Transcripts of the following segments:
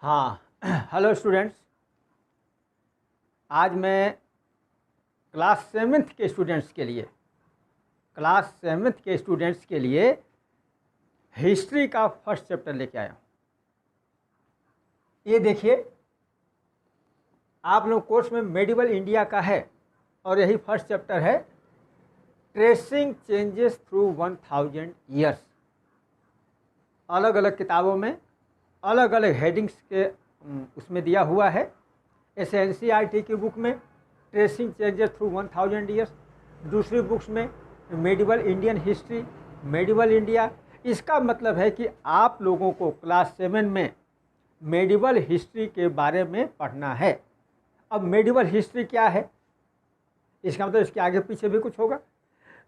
हाँ hello students. आज मैं क्लास सेवन्थ के स्टूडेंट्स के लिए हिस्ट्री का फर्स्ट चैप्टर लेके आया हूँ। ये देखिए, आप लोग कोर्स में मेडिवल इंडिया का है और यही फर्स्ट चैप्टर है, ट्रेसिंग चेंजेस थ्रू 1000 ईयर्स। अलग अलग किताबों में अलग अलग हेडिंग्स के उसमें दिया हुआ है। एसएनसीईआरटी की बुक में ट्रेसिंग चेंजेस थ्रू 1000 ईयर्स, दूसरी बुक्स में medieval Indian history, medieval India. इसका मतलब है कि आप लोगों को क्लास 7 में मेडिवल हिस्ट्री के बारे में पढ़ना है। अब मेडिवल हिस्ट्री क्या है, इसका मतलब इसके आगे पीछे भी कुछ होगा।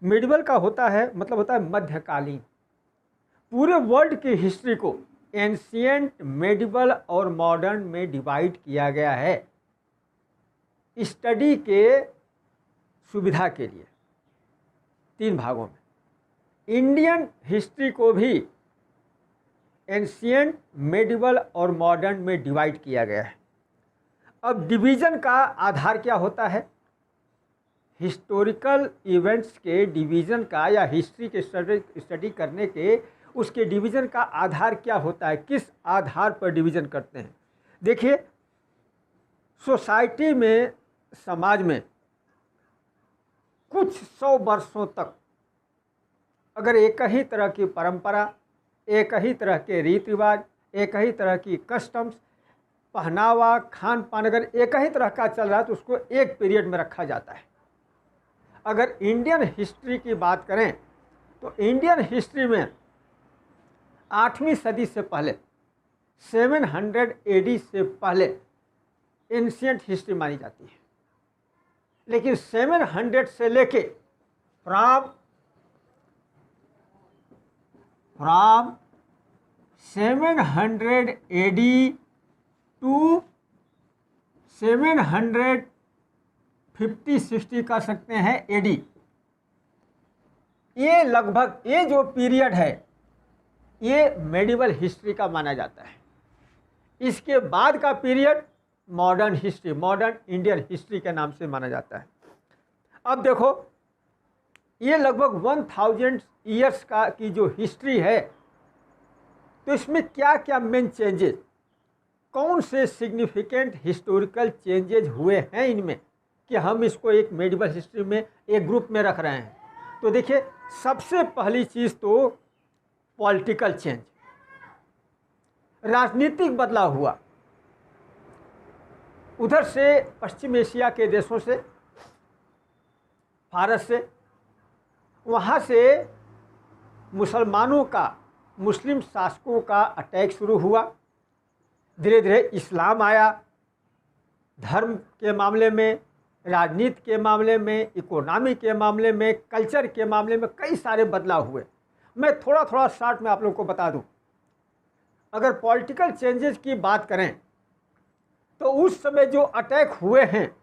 मेडिवल का होता है मतलब होता है मध्यकालीन। पूरे वर्ल्ड की हिस्ट्री को एंशिएंट, मेडिवल और मॉडर्न में डिवाइड किया गया है स्टडी के सुविधा के लिए 3 भागों में। इंडियन हिस्ट्री को भी एंशिएंट, मेडिवल और मॉडर्न में डिवाइड किया गया है। अब डिवीज़न का आधार क्या होता है? हिस्टोरिकल इवेंट्स के डिवीज़न का या हिस्ट्री के स्टडी करने के उसके डिवीज़न का आधार क्या होता है, किस आधार पर डिवीज़न करते हैं? देखिए, सोसाइटी में, समाज में कुछ 100 वर्षों तक अगर एक ही तरह की परंपरा, एक ही तरह के रीति रिवाज, एक ही तरह की कस्टम्स, पहनावा, खान पान अगर एक ही तरह का चल रहा है तो उसको एक पीरियड में रखा जाता है। अगर इंडियन हिस्ट्री की बात करें तो इंडियन हिस्ट्री में 8वीं सदी से पहले 700 एडी से पहले एंशिएंट हिस्ट्री मानी जाती है। लेकिन 700 से लेके फ्रॉम 700 एडी टू 750-60 कह सकते हैं एडी, ये लगभग ये जो पीरियड है ये मेडिवल हिस्ट्री का माना जाता है। इसके बाद का period modern history, modern Indian history के नाम से माना जाता है। अब देखो, ये लगभग 1000 ईयर्स का की जो हिस्ट्री है, तो इसमें क्या क्या मेन चेंजेस, कौन से सिग्निफिकेंट हिस्टोरिकल चेंजेस हुए हैं इनमें कि हम इसको एक मेडिवल हिस्ट्री में एक ग्रुप में रख रहे हैं? तो देखिए, सबसे पहली चीज़ तो पॉलिटिकल चेंज, राजनीतिक बदलाव हुआ। उधर से पश्चिम एशिया के देशों से, भारत से, वहाँ से मुसलमानों का, मुस्लिम शासकों का अटैक शुरू हुआ। धीरे धीरे इस्लाम आया। धर्म के मामले में, राजनीति के मामले में, इकोनॉमी के मामले में, कल्चर के मामले में कई सारे बदलाव हुए। मैं थोड़ा थोड़ा शॉर्ट में आप लोगों को बता दूं। अगर पॉलिटिकल चेंजेस की बात करें तो उस समय जो अटैक हुए हैं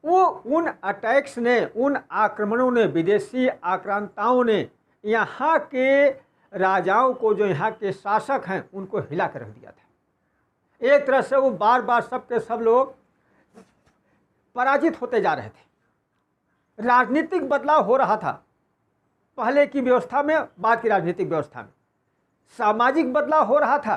वो उन अटैक्स ने, उन आक्रमणों ने, विदेशी आक्रांताओं ने यहाँ के राजाओं को, जो यहाँ के शासक हैं, उनको हिला कर रख दिया था। एक तरह से वो बार बार सब के सब लोग पराजित होते जा रहे थे। राजनीतिक बदलाव हो रहा था, पहले की व्यवस्था में, बाद की राजनीतिक व्यवस्था में। सामाजिक बदलाव हो रहा था,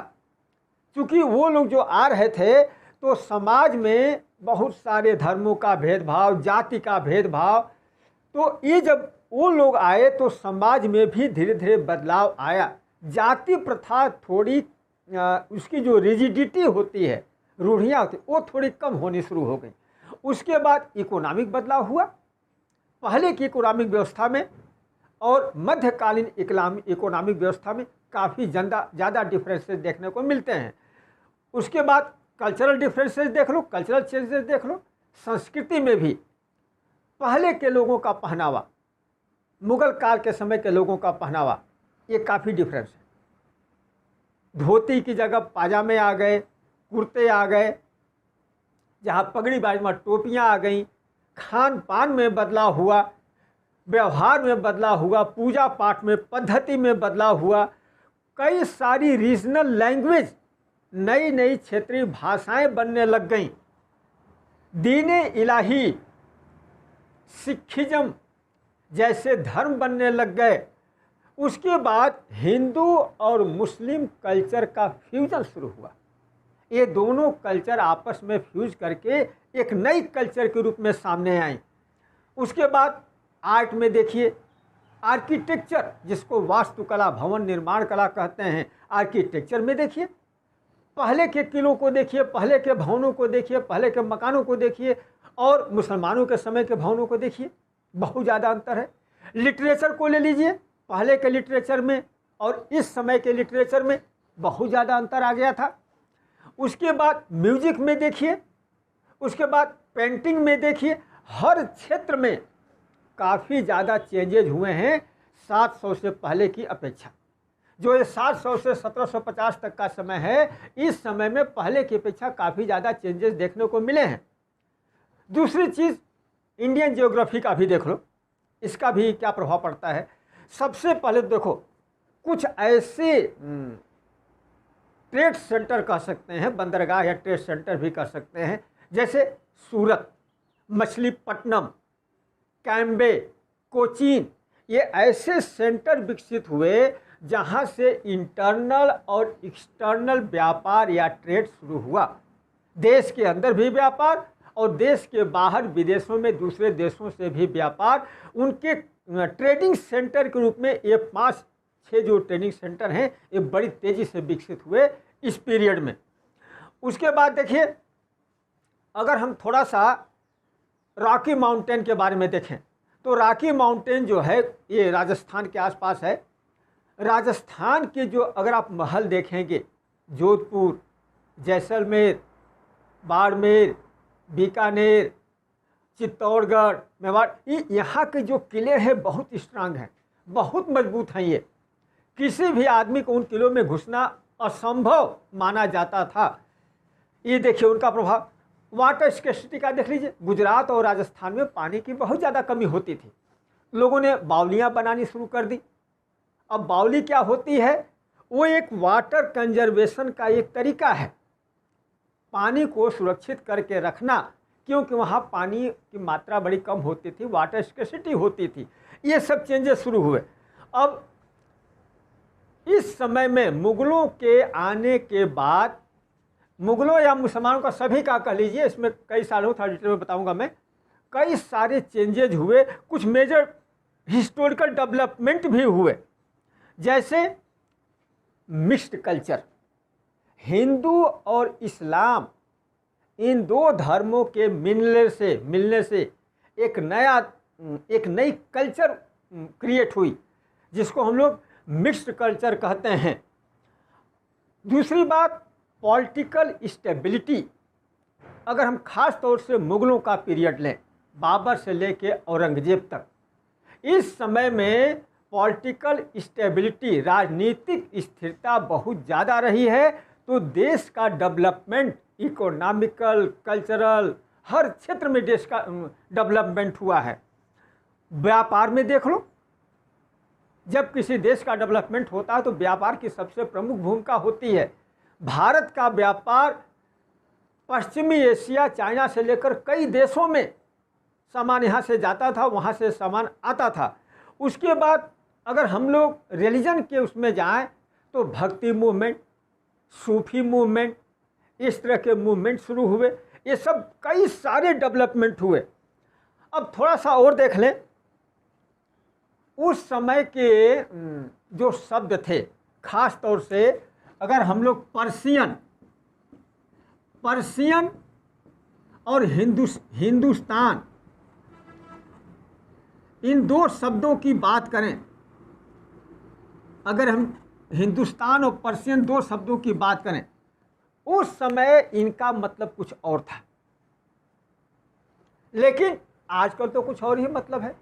क्योंकि वो लोग जो आ रहे थे तो समाज में बहुत सारे धर्मों का भेदभाव, जाति का भेदभाव, तो ये जब वो लोग आए तो समाज में भी धीरे धीरे बदलाव आया। जाति प्रथा थोड़ी उसकी जो रिजिडिटी होती है, रूढ़ियाँ होती, वो थोड़ी कम होनी शुरू हो गई। उसके बाद इकोनॉमिक बदलाव हुआ। पहले की इकोनॉमिक व्यवस्था में और मध्यकालीन इकोनॉमिक व्यवस्था में काफ़ी ज़्यादा डिफरेंसेस देखने को मिलते हैं। उसके बाद कल्चरल डिफरेंसेस देख लो, कल्चरल चेंजेस देख लो। संस्कृति में भी पहले के लोगों का पहनावा, मुगल काल के समय के लोगों का पहनावा, ये काफ़ी डिफरेंस है। धोती की जगह पाजामे आ गए, कुर्ते आ गए, जहाँ पगड़ी बाजमा टोपियाँ आ गई। खान पान में बदलाव हुआ, व्यवहार में बदलाव हुआ, पूजा पाठ में, पद्धति में बदलाव हुआ। कई सारी रीजनल लैंग्वेज नई नई क्षेत्रीय भाषाएं बनने लग गईं, दीने इलाही, सिखिज्म जैसे धर्म बनने लग गए। उसके बाद हिंदू और मुस्लिम कल्चर का फ्यूजन शुरू हुआ। ये दोनों कल्चर आपस में फ्यूज करके एक नई कल्चर के रूप में सामने आई। उसके बाद आर्ट में देखिए, आर्किटेक्चर जिसको वास्तुकला, भवन निर्माण कला कहते हैं, आर्किटेक्चर में देखिए, पहले के किलों को देखिए, पहले के भवनों को देखिए, पहले के मकानों को देखिए और मुसलमानों के समय के भवनों को देखिए, बहुत ज़्यादा अंतर है। लिटरेचर को ले लीजिए, पहले के लिटरेचर में और इस समय के लिटरेचर में बहुत ज़्यादा अंतर आ गया था। उसके बाद म्यूजिक में देखिए, उसके बाद पेंटिंग में देखिए, हर क्षेत्र में काफ़ी ज़्यादा चेंजेज हुए हैं 700 से पहले की अपेक्षा। जो ये 700 से 1750 तक का समय है, इस समय में पहले की अपेक्षा काफ़ी ज़्यादा चेंजेस देखने को मिले हैं। दूसरी चीज़, इंडियन ज्योग्राफी का भी देख लो, इसका भी क्या प्रभाव पड़ता है। सबसे पहले देखो, कुछ ऐसे ट्रेड सेंटर कह सकते हैं, बंदरगाह या ट्रेड सेंटर भी कह सकते हैं, जैसे सूरत, मछलीपट्टनम, कैम्बे, कोचीन, ये ऐसे सेंटर विकसित हुए जहाँ से इंटरनल और एक्सटर्नल व्यापार या ट्रेड शुरू हुआ। देश के अंदर भी व्यापार और देश के बाहर विदेशों में दूसरे देशों से भी व्यापार। उनके ट्रेडिंग सेंटर के रूप में ये 5-6 जो ट्रेडिंग सेंटर हैं, ये बड़ी तेज़ी से विकसित हुए इस पीरियड में। उसके बाद देखिए, अगर हम थोड़ा सा रॉकी माउंटेन के बारे में देखें तो रॉकी माउंटेन जो है ये राजस्थान के आसपास है। राजस्थान के जो अगर आप महल देखेंगे, जोधपुर, जैसलमेर, बाड़मेर, बीकानेर, चित्तौड़गढ़, मेवाड़, ये यहाँ के जो किले हैं बहुत स्ट्रांग हैं, बहुत मजबूत हैं। ये किसी भी आदमी को उन किलों में घुसना असंभव माना जाता था। ये देखिए उनका प्रभाव। वाटर स्केर्सिटी का देख लीजिए, गुजरात और राजस्थान में पानी की बहुत ज़्यादा कमी होती थी। लोगों ने बावलियाँ बनानी शुरू कर दी। अब बावली क्या होती है? वो एक वाटर कंजर्वेशन का एक तरीका है, पानी को सुरक्षित करके रखना, क्योंकि वहाँ पानी की मात्रा बड़ी कम होती थी, वाटर स्केर्सिटी होती थी। ये सब चेंजेस शुरू हुए। अब इस समय में मुग़लों के आने के बाद, मुग़लों या मुसलमानों का सभी का कह लीजिए, इसमें कई सालों था, डिटेल में बताऊंगा मैं, कई सारे चेंजेज हुए। कुछ मेजर हिस्टोरिकल डेवलपमेंट भी हुए, जैसे मिक्स्ड कल्चर। हिंदू और इस्लाम, इन दो धर्मों के मिलने से एक नई कल्चर क्रिएट हुई, जिसको हम लोग मिक्स्ड कल्चर कहते हैं। दूसरी बात, पॉलिटिकल स्टेबिलिटी। अगर हम खास तौर से मुग़लों का पीरियड लें, बाबर से लेके औरंगजेब तक, इस समय में पॉलिटिकल स्टेबिलिटी, राजनीतिक स्थिरता बहुत ज़्यादा रही है। तो देश का डेवलपमेंट, इकोनॉमिकल, कल्चरल, हर क्षेत्र में देश का डेवलपमेंट हुआ है। व्यापार में देख लो, जब किसी देश का डेवलपमेंट होता है तो व्यापार की सबसे प्रमुख भूमिका होती है। भारत का व्यापार पश्चिमी एशिया, चाइना से लेकर कई देशों में सामान यहाँ से जाता था, वहाँ से सामान आता था। उसके बाद अगर हम लोग रिलीजन के उसमें जाएं तो भक्ति मूवमेंट, सूफी मूवमेंट, इस तरह के मूवमेंट शुरू हुए। ये सब कई सारे डेवलपमेंट हुए। अब थोड़ा सा और देख लें, उस समय के जो शब्द थे, खास तौर से अगर हम लोग पर्शियन और हिंदुस्तान, इन दो शब्दों की बात करें, अगर हम हिंदुस्तान और पर्शियन दो शब्दों की बात करें, उस समय इनका मतलब कुछ और था, लेकिन आजकल तो कुछ और ही मतलब है।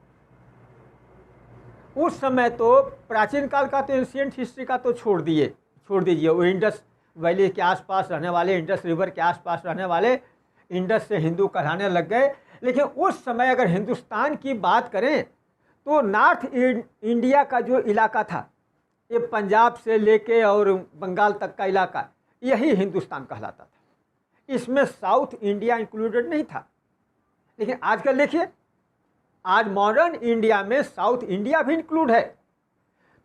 उस समय तो प्राचीन काल का, तो एंशिएंट हिस्ट्री का तो छोड़ दीजिए, वो इंडस वैली के आसपास रहने वाले, इंडस रिवर के आसपास रहने वाले इंडस से हिंदू कहलाने लग गए। लेकिन उस समय अगर हिंदुस्तान की बात करें तो नॉर्थ इंडिया का जो इलाका था, ये पंजाब से लेके और बंगाल तक का इलाका, यही हिंदुस्तान कहलाता था। इसमें साउथ इंडिया इंक्लूडेड नहीं था। लेकिन आजकल देखिए, आज मॉडर्न इंडिया में साउथ इंडिया भी इंक्लूड है।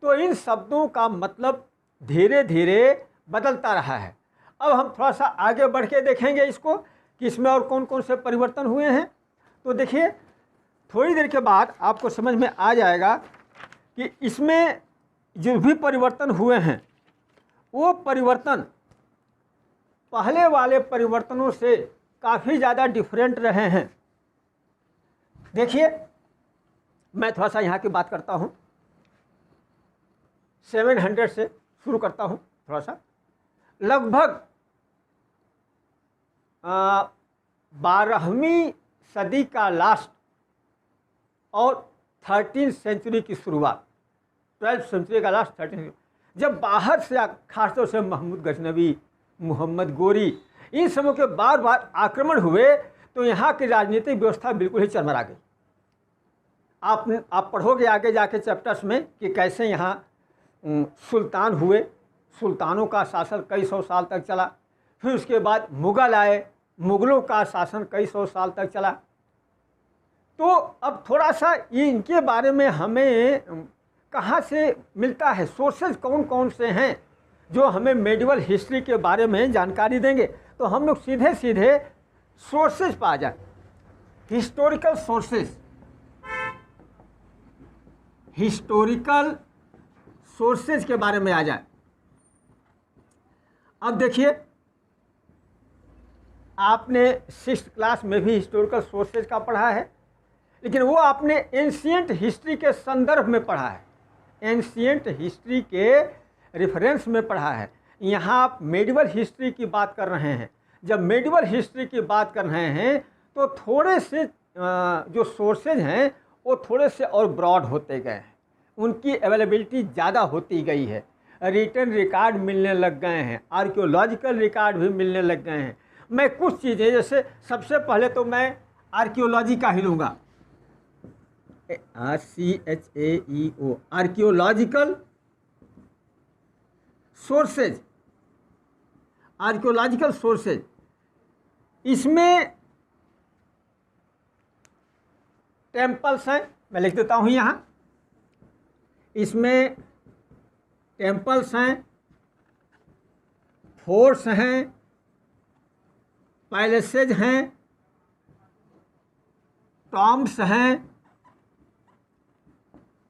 तो इन शब्दों का मतलब धीरे धीरे बदलता रहा है। अब हम थोड़ा सा आगे बढ़ के देखेंगे इसको कि इसमें और कौन कौन से परिवर्तन हुए हैं। तो देखिए, थोड़ी देर के बाद आपको समझ में आ जाएगा कि इसमें जो भी परिवर्तन हुए हैं वो परिवर्तन पहले वाले परिवर्तनों से काफ़ी ज़्यादा डिफरेंट रहे हैं। देखिए, मैं थोड़ा सा यहाँ की बात करता हूँ, 700 से शुरू करता हूँ थोड़ा सा। लगभग 12वीं सदी का लास्ट और 13th सेंचुरी की शुरुआत, 12th सेंचुरी का लास्ट, 13th, जब बाहर से खासतौर से महमूद गजनवी, मोहम्मद गोरी, इन सबों के बार बार आक्रमण हुए तो यहाँ की राजनीतिक व्यवस्था बिल्कुल ही चरमरा गई। आप पढ़ोगे आगे जाके चैप्टर्स में कि कैसे यहाँ सुल्तान हुए, सुल्तानों का शासन कई सौ साल तक चला। फिर उसके बाद मुग़ल आए, मुग़लों का शासन कई सौ साल तक चला। तो अब थोड़ा सा ये इनके बारे में हमें कहाँ से मिलता है, सोर्सेज कौन कौन से हैं जो हमें मेडिवल हिस्ट्री के बारे में जानकारी देंगे। तो हम लोग सीधे सीधे सोर्सेज पर आ जाए, हिस्टोरिकल सोर्सेज, हिस्टोरिकल सोर्सेज के बारे में आ जाए। अब देखिए, आपने 6th क्लास में भी हिस्टोरिकल सोर्सेज का पढ़ा है, लेकिन वो आपने एंशिएंट हिस्ट्री के संदर्भ में पढ़ा है, एंशिएंट हिस्ट्री के रेफरेंस में पढ़ा है। यहाँ आप मेडिवल हिस्ट्री की बात कर रहे हैं। जब मेडिवल हिस्ट्री की बात कर रहे हैं तो थोड़े से जो सोर्सेज हैं वो थोड़े से और ब्रॉड होते गए हैं, उनकी अवेलेबिलिटी ज़्यादा होती गई है, रिटन रिकॉर्ड मिलने लग गए हैं, आर्कियोलॉजिकल रिकॉर्ड भी मिलने लग गए हैं। मैं कुछ चीज़ें, जैसे सबसे पहले तो मैं आर्कियोलॉजी का ही लूँगा, ARCHAEO, archaeological sources, archaeological sources. इसमें टेम्पल्स हैं, मैं लिख देता हूँ यहाँ, इसमें टेम्पल्स हैं, फोर्ट्स हैं, पैलेसेज हैं, टॉम्ब्स हैं,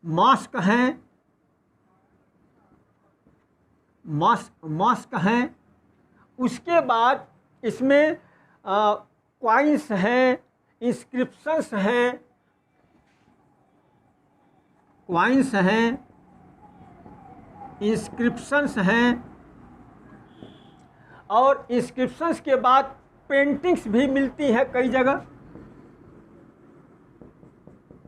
मॉस्क हैं, मॉस्क हैं। उसके बाद इसमें क्वाइंस हैं, इंस्क्रिप्शंस हैं, क्वाइंस हैं, इंस्क्रिप्शंस हैं, और इंस्क्रिप्शंस के बाद पेंटिंग्स भी मिलती हैं कई जगह,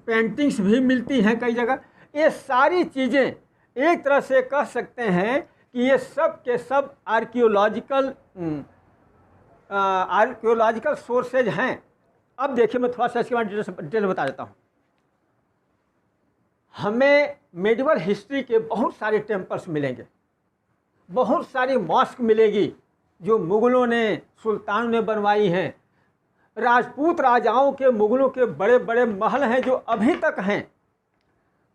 पेंटिंग्स भी मिलती हैं कई जगह। ये सारी चीज़ें एक तरह से कह सकते हैं कि ये सब के सब आर्कियोलॉजिकल सोर्सेज हैं। अब देखिए, मैं थोड़ा सा इसके बारे में डिटेल बता देता हूँ। हमें मेडिवल हिस्ट्री के बहुत सारे टेम्पल्स मिलेंगे, बहुत सारी मॉस्क मिलेगी जो मुग़लों ने, सुल्तानों ने बनवाई हैं। राजपूत राजाओं के, मुग़लों के बड़े बड़े महल हैं जो अभी तक हैं,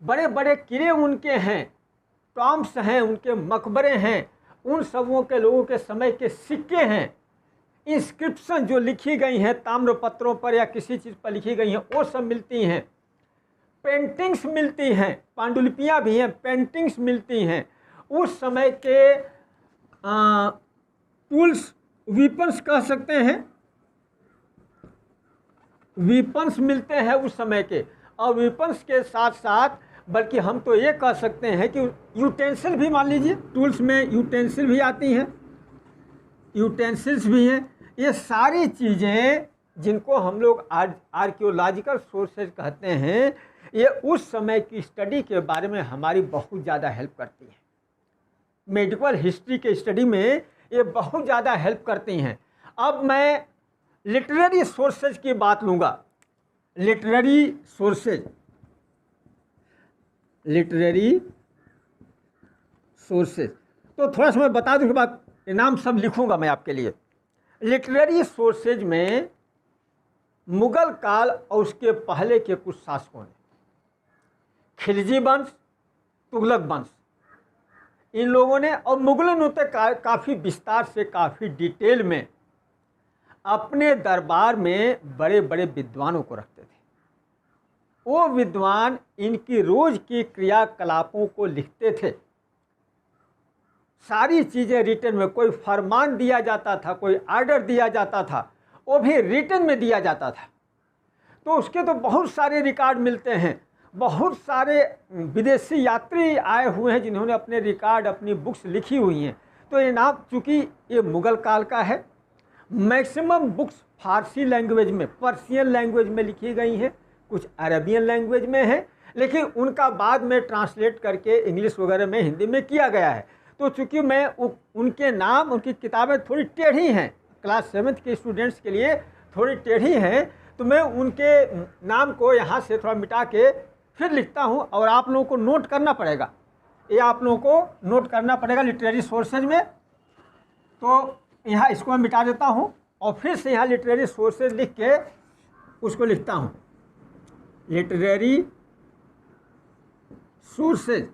बड़े बड़े किले उनके हैं, टॉम्ब्स हैं, उनके मकबरे हैं, उन सबों के लोगों के समय के सिक्के हैं, इंस्क्रिप्शन जो लिखी गई हैं ताम्र पत्रों पर या किसी चीज़ पर लिखी गई हैं वो सब मिलती हैं। पेंटिंग्स मिलती हैं, पांडुलिपियाँ भी हैं, पेंटिंग्स मिलती हैं। उस समय के टूल्स, वीपन्स कह सकते हैं, वीपन्स मिलते हैं उस समय के। और वीपन्स के साथ साथ बल्कि हम तो ये कह सकते हैं कि यूटेंसिल भी, मान लीजिए टूल्स में यूटेंसिल भी आती हैं, यूटेंसिल्स भी हैं। ये सारी चीज़ें जिनको हम लोग आर्कियोलॉजिकल सोर्सेज कहते हैं, ये उस समय की स्टडी के बारे में हमारी बहुत ज़्यादा हेल्प करती हैं। मेडिकल हिस्ट्री के स्टडी में ये बहुत ज़्यादा हेल्प करती हैं। अब मैं लिटरेरी सोर्सेज की बात लूँगा, लिटरेरी सोर्सेज, लिटरेरी सोर्सेज। तो थोड़ा सा मैं बता दूँ के बाद ये नाम सब लिखूंगा मैं आपके लिए। लिटरेरी सोर्सेज में मुगल काल और उसके पहले के कुछ शासकों ने, खिलजी वंश, तुगलक वंश, इन लोगों ने और मुगलों ने तो काफ़ी विस्तार से, काफ़ी डिटेल में अपने दरबार में बड़े बड़े विद्वानों को रखते थे। वो विद्वान इनकी रोज की क्रियाकलापों को लिखते थे। सारी चीज़ें रिटन में, कोई फरमान दिया जाता था, कोई आर्डर दिया जाता था, वो भी रिटन में दिया जाता था। तो उसके तो बहुत सारे रिकॉर्ड मिलते हैं। बहुत सारे विदेशी यात्री आए हुए हैं जिन्होंने अपने रिकॉर्ड, अपनी बुक्स लिखी हुई हैं। तो ये नाम, चूँकि ये मुग़ल काल का है, मैक्सिमम बुक्स फारसी लैंग्वेज में, पर्शियन लैंग्वेज में लिखी गई हैं, कुछ अरबियन लैंग्वेज में है, लेकिन उनका बाद में ट्रांसलेट करके इंग्लिश वगैरह में, हिंदी में किया गया है। तो चूँकि मैं उनके नाम, उनकी किताबें थोड़ी टेढ़ी हैं, क्लास 7th के स्टूडेंट्स के लिए थोड़ी टेढ़ी हैं, तो मैं उनके नाम को यहाँ से थोड़ा मिटा के फिर लिखता हूँ, और आप लोगों को नोट करना पड़ेगा, ये आप लोगों को नोट करना पड़ेगा लिटरेरी सोर्सेज में। तो यहाँ इसको मैं मिटा देता हूँ और फिर से यहाँ लिटरेरी सोर्सेज लिख के उसको लिखता हूँ। लिटरेरी सोर्सेज,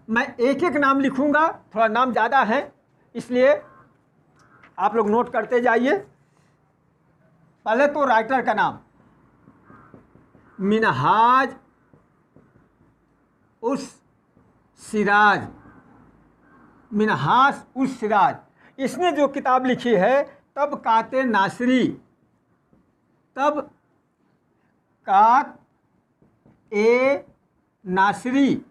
मैं एक एक नाम लिखूँगा, थोड़ा नाम ज़्यादा है इसलिए आप लोग नोट करते जाइए। पहले तो राइटर का नाम, मिनहाज उस सिराज, मिनहाज उस सिराज। इसने जो किताब लिखी है तबकाते नासरी, तबकात ए नासरी,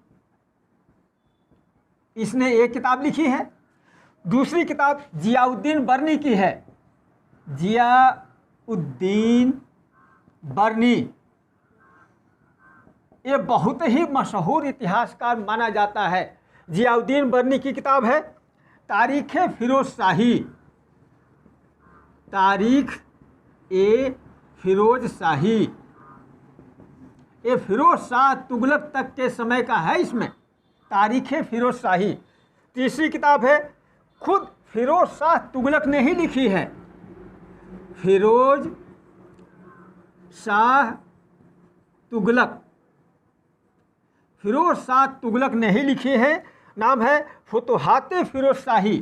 इसने एक किताब लिखी है। दूसरी किताब जियाउद्दीन बर्नी की है, जियाउद्दीन बर्नी। ये बहुत ही मशहूर इतिहासकार माना जाता है। जियाउद्दीन बर्नी की किताब है तारीख़ फ़िरोज़ शाही, तारीख़ ए फ़िरोज़ शाही। ये फ़िरोज़ शाह तुगलक तक के समय का है इसमें, तारीख़ फ़िरोज़ शाही। तीसरी किताब है, खुद फ़िरोज़ शाह तुगलक ने ही लिखी है, फ़िरोज़ शाह तुगलक, फ़िरोज़ शाह तुगलक ने ही लिखी है। नाम है फुतुहात फ़िरोज़ शाही,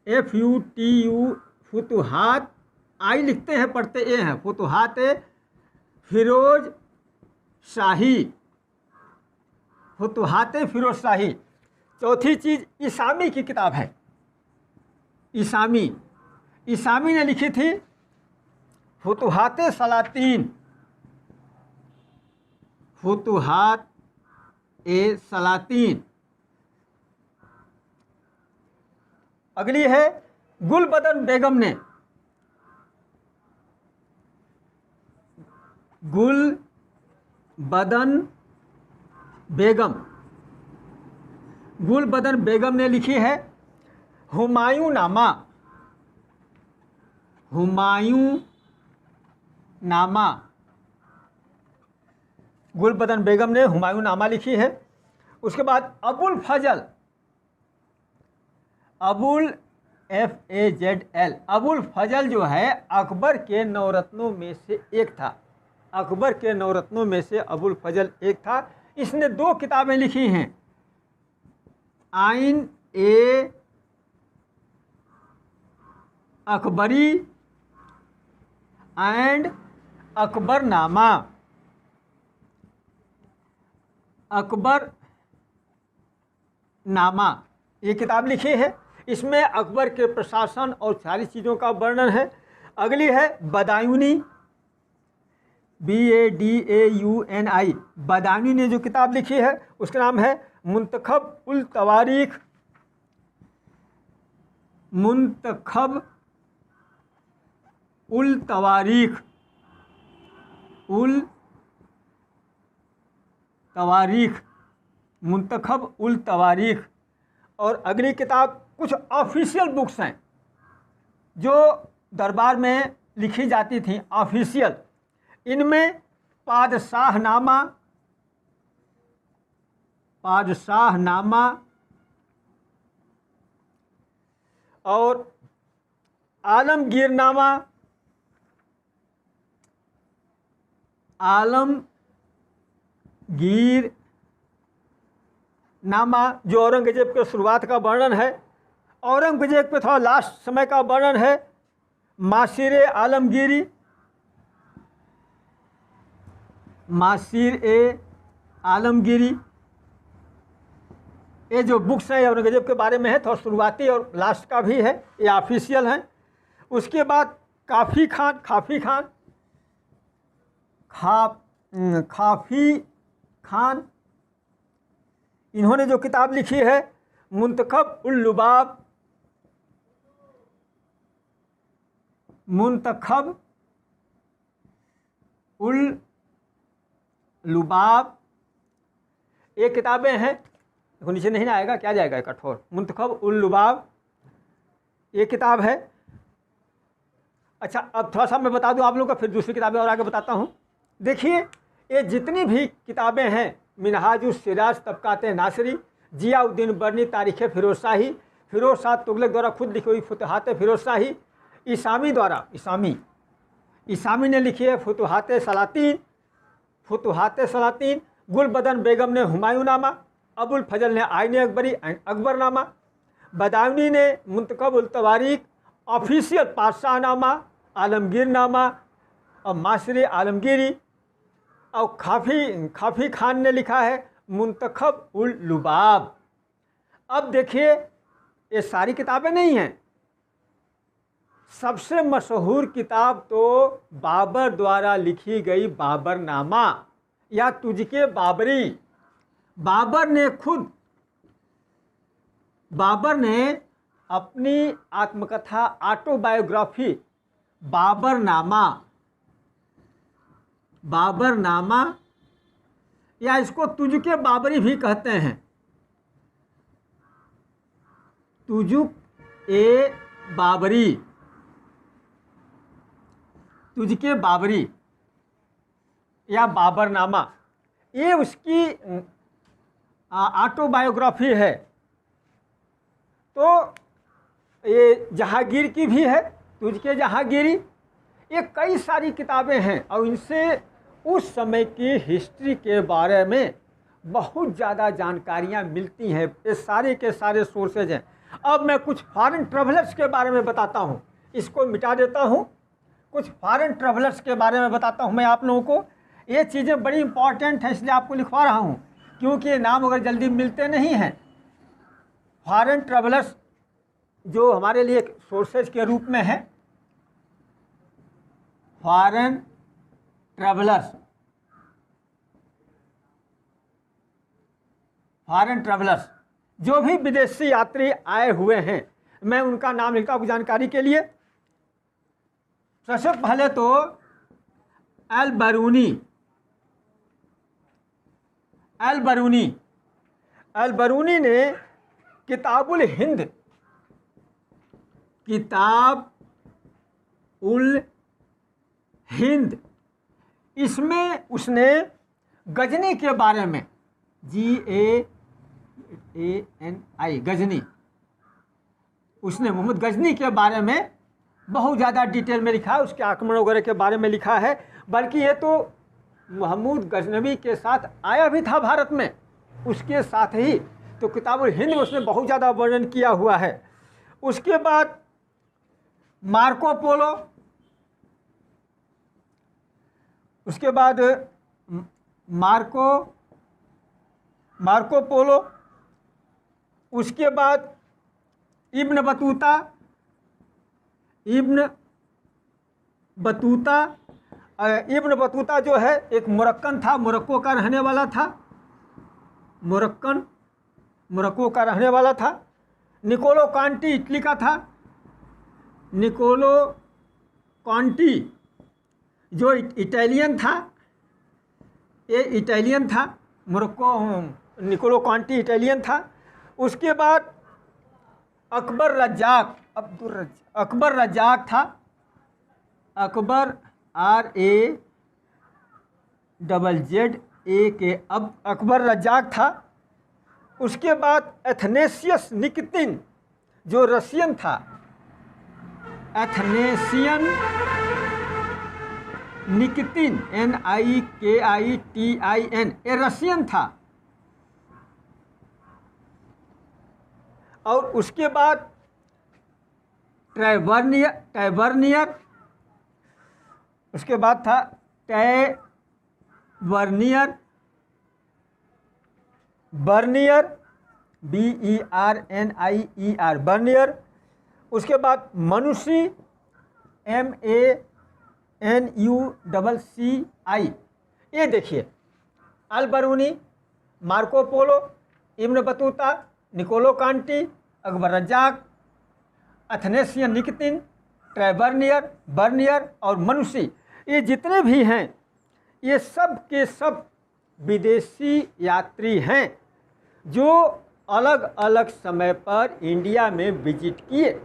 FUTU, फुतुहात, आई लिखते हैं पढ़ते ए हैं, फुतुहात फ़िरोज़ शाही, फुतुहात फ़िरोज़ शाही। चौथी चीज़ इसामी की किताब है, इसामी, इसामी ने लिखी थी फुतुहात सलातीन, फुतुहात ए सलातीन। अगली है गुलबदन बेगम ने, गुलबदन बेगम, गुलबदन बेगम ने लिखी है हुमायूं नामा, हुमायूं नामा। गुलबदन बेगम ने हुमायूं नामा लिखी है। उसके बाद अबुल फजल, अबुल FAZL, अबुल फजल जो है अकबर के नवरत्नों में से एक था, अकबर के नवरत्नों में से अबुल फजल एक था। इसने 2 किताबें लिखी हैं, आइन ए अकबरी एंड अकबरनामा, अकबर नामा, ये किताब लिखी है। इसमें अकबर के प्रशासन और सारी चीज़ों का वर्णन है। अगली है बदायूनी, BADAUNI, बदायूनी ने जो किताब लिखी है उसका नाम है मुंतखब उल तवारीख, मुंतखब उल तवारीख, उल तवारीख, मुंतखब उल तवारीख। और अगली किताब कुछ ऑफिशियल बुक्स हैं जो दरबार में लिखी जाती थी, ऑफिशियल। इनमें पादशाहनामा, पादशाहनामा, और आलमगीरनामा, आलमगीरनामा जो औरंगजेब के शुरुआत का वर्णन है, औरंगजेब पे थोड़ा लास्ट समय का वर्णन है। मासिर आलमगीरी, मासिर ए आलमगीरी, ये जो बुक्स हैं औरंगजेब के बारे में है, थोड़ा शुरुआती और लास्ट का भी है, ये ऑफिशियल हैं। उसके बाद काफ़ी खान, काफ़ी खान इन्होंने जो किताब लिखी है मुंतखब उल लुबाब, मुंतखब उल लुबाब, ये किताबें हैं। देखो नीचे नहीं ना आएगा, क्या जाएगा कठोर। मुंतखब उल लुबाब ये किताब है। अच्छा, अब थोड़ा सा मैं बता दूं आप लोगों को, फिर दूसरी किताबें और आगे बताता हूं। देखिए, ये जितनी भी किताबें हैं, मिनहाजुस सिराज, तबकाते नासरी, जियाउद्दीन बर्नी, तारीख़ फिरोज शाही, फिरोज शाह तुगलक द्वारा खुद लिखी हुई फुतहात फिरोज शाही, इसामी द्वारा, इसामी ने लिखी है फुतहात सलातीन, गुलबदन बेगम ने हुमायूंनामा, अबुल फजल ने आईन अकबरी अकबरनामा, बदायूनी ने मुंतखब उल तवारीख, ऑफिशियल पातशाहनामा, आलमगीरनामा और मासिर आलमगीरी, और काफ़ी खान ने लिखा है मुंतखब उल लुबाब। अब देखिए, ये सारी किताबें नहीं हैं। सबसे मशहूर किताब तो बाबर द्वारा लिखी गई बाबरनामा या तुझके बाबरी। बाबर ने अपनी आत्मकथा, ऑटोबायोग्राफी बाबरनामा या इसको तुझके बाबरी भी कहते हैं, तुझुक ए बाबरी, तुझके बाबरी या बाबरनामा, ये उसकी ऑटोबायोग्राफी है। तो ये जहांगीर की भी है, तुझके जहांगीरी। ये कई सारी किताबें हैं और इनसे उस समय की हिस्ट्री के बारे में बहुत ज़्यादा जानकारियाँ मिलती हैं। ये सारे के सारे सोर्सेज हैं। अब मैं कुछ फॉरेन ट्रैवलर्स के बारे में बताता हूँ, इसको मिटा देता हूँ। कुछ फॉरेन ट्रैवलर्स के बारे में बताता हूँ मैं आप लोगों को। ये चीज़ें बड़ी इंपॉर्टेंट हैं, इसलिए आपको लिखवा रहा हूँ, क्योंकि ये नाम अगर जल्दी मिलते नहीं हैं। फॉरेन ट्रैवलर्स जो हमारे लिए सोर्सेज के रूप में है, फॉरेन ट्रैवलर्स जो भी विदेशी यात्री आए हुए हैं, मैं उनका नाम लिखता हूँ जानकारी के लिए। सबसे पहले तो अल बरूनी ने किताब उल हिंद, इसमें उसने गजनी के बारे में, GAANI गजनी, उसने मोहम्मद गजनी के बारे में बहुत ज़्यादा डिटेल में लिखा है, उसके आक्रमण वगैरह के बारे में लिखा है। बल्कि ये तो महमूद गजनवी के साथ आया भी था भारत में, उसके साथ ही तो किताबुल हिंद में उसने बहुत ज़्यादा वर्णन किया हुआ है। उसके बाद मार्को पोलो, उसके बाद मार्को पोलो, उसके बाद इब्न बतूता जो है एक मोरक्कन था, मोरक्को का रहने वाला था। निकोलो कांटी इटली का था। निकोलो कांटी जो इटालियन था, ये इटालियन था, निकोलो कांटी इटालियन था। उसके बाद अकबर रज्जाक था, अकबर RAZZA अकबर रज्जाक था। उसके बाद एथनेसियस निकितिन जो रशियन था, एथनेसियन निकितिन, NIKITIN, ये रशियन था। और उसके बाद टैवर्नियर, उसके बाद था बर्नियर, BERNIER, बर्नियर। उसके बाद मनुषी, MANUCCI। ये देखिए, Al-Biruni, Marco Polo, Ibn Battuta, Nicolo Conti, Akbar Razzaq, Athanasius Nikitin, Tavernier, Bernier और मनुषी, ये जितने भी हैं ये सब के सब विदेशी यात्री हैं जो अलग अलग समय पर इंडिया में विजिट किए।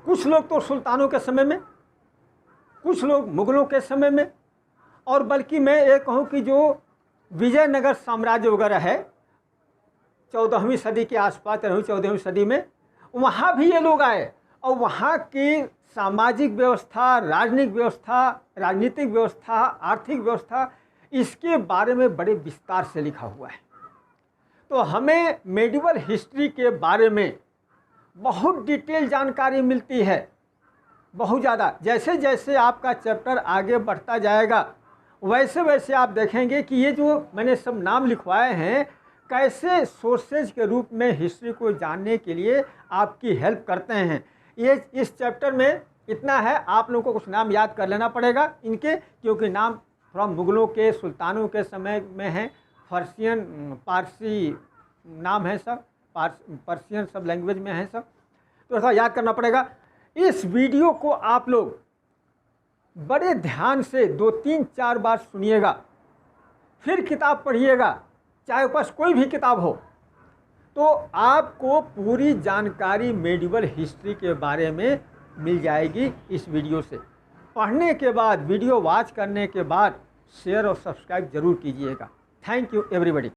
कुछ लोग तो सुल्तानों के समय में, कुछ लोग मुग़लों के समय में, और बल्कि मैं ये कहूँ कि जो विजयनगर साम्राज्य वगैरह है 14वीं सदी के आसपास, 13वीं-14वीं सदी में, वहाँ भी ये लोग आए और वहाँ की सामाजिक व्यवस्था, राजनीतिक व्यवस्था, आर्थिक व्यवस्था, इसके बारे में बड़े विस्तार से लिखा हुआ है। तो हमें मेडिवल हिस्ट्री के बारे में बहुत डिटेल जानकारी मिलती है, बहुत ज़्यादा। जैसे जैसे आपका चैप्टर आगे बढ़ता जाएगा वैसे वैसे आप देखेंगे कि ये जो मैंने सब नाम लिखवाए हैं कैसे सोर्सेज के रूप में हिस्ट्री को जानने के लिए आपकी हेल्प करते हैं। ये इस चैप्टर में इतना है, आप लोगों को कुछ नाम याद कर लेना पड़ेगा इनके, क्योंकि नाम थोड़ा मुग़लों के, सुल्तानों के समय में हैं, पर्शियन, पारसी नाम है सब, पर्शियन सब लैंग्वेज में है सब, तो ऐसा याद करना पड़ेगा। इस वीडियो को आप लोग बड़े ध्यान से 2-3-4 बार सुनिएगा, फिर किताब पढ़िएगा, चाहे पास कोई भी किताब हो, तो आपको पूरी जानकारी मेडिवल हिस्ट्री के बारे में मिल जाएगी इस वीडियो से। पढ़ने के बाद, वीडियो वॉच करने के बाद शेयर और सब्सक्राइब जरूर कीजिएगा। Thank you everybody.